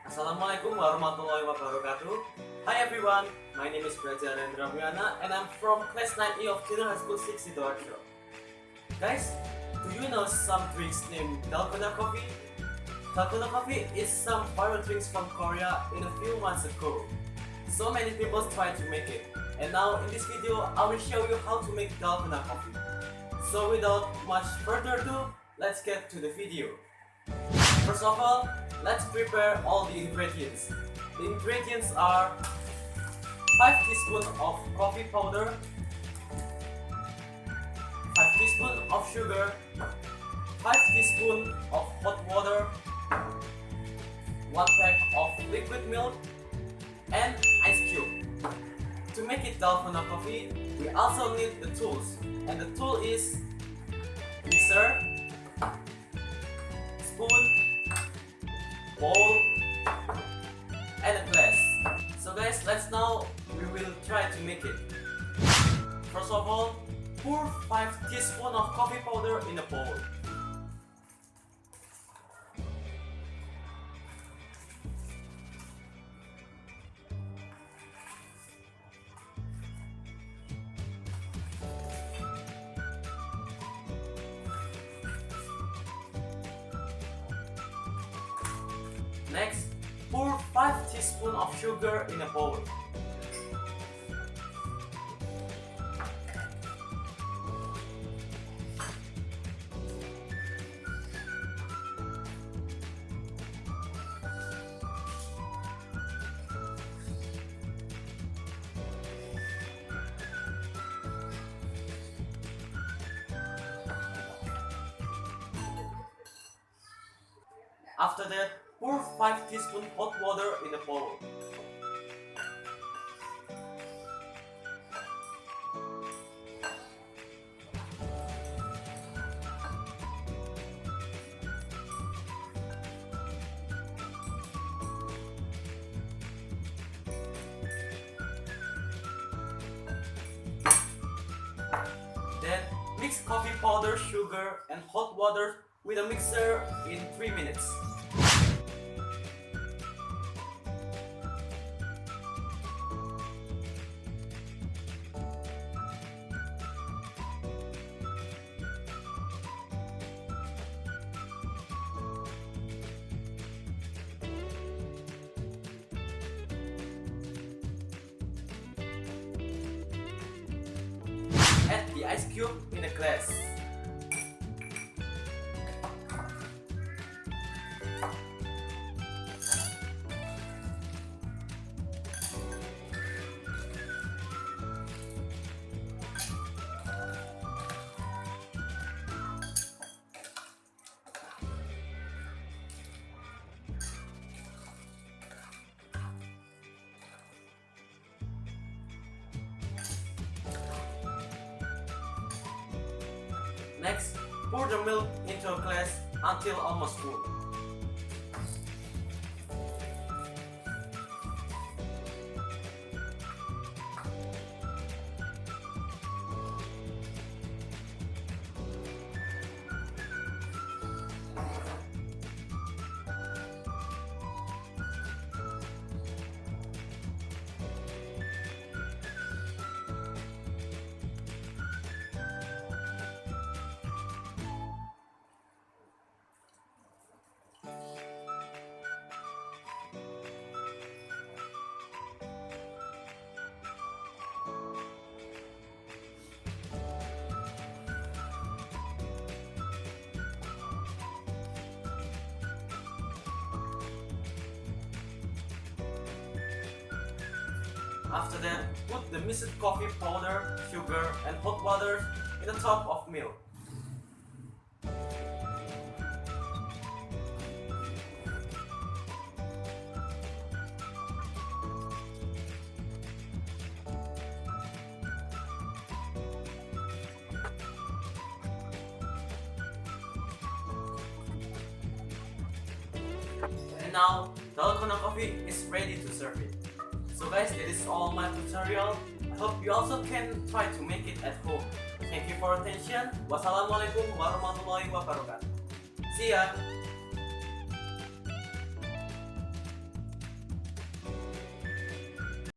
Assalamualaikum warahmatullahi wabarakatuh. Hi everyone, my name is Braja and Hendramulyana and I'm from class 9E of Junior High School 6 Sidoarjo. Guys, do you know some drinks named Dalgona coffee? Dalgona coffee is some viral drinks from Korea in a few months ago. So many people tried to make it, and now in this video I will show you how to make Dalgona coffee. So without much further ado, let's get to the video. First of all, let's prepare all the ingredients. The ingredients are 5 teaspoons of coffee powder, 5 teaspoons of sugar, 5 teaspoons of hot water, 1 pack of liquid milk, and ice cube. To make it Dalgona coffee, we also need the tools, and the tool is mixer, spoon, bowl, and a glass. So guys, we will try to make it. First of all, pour 5 teaspoons of coffee powder in a bowl. Next, pour 5 teaspoons of sugar in a bowl. After that, pour 5 teaspoons hot water in a bowl. Then, mix coffee powder, sugar, and hot water with a mixer in 3 minutes. Add the ice cube in a glass. Next, pour the milk into a glass until almost full. After that, put the mixed coffee powder, sugar, and hot water in the top of milk. And now, Dalgona coffee is ready to serve it. So guys, that is all my tutorial. I hope you also can try to make it at home. Thank you for attention. Wassalamualaikum warahmatullahi wabarakatuh. See ya!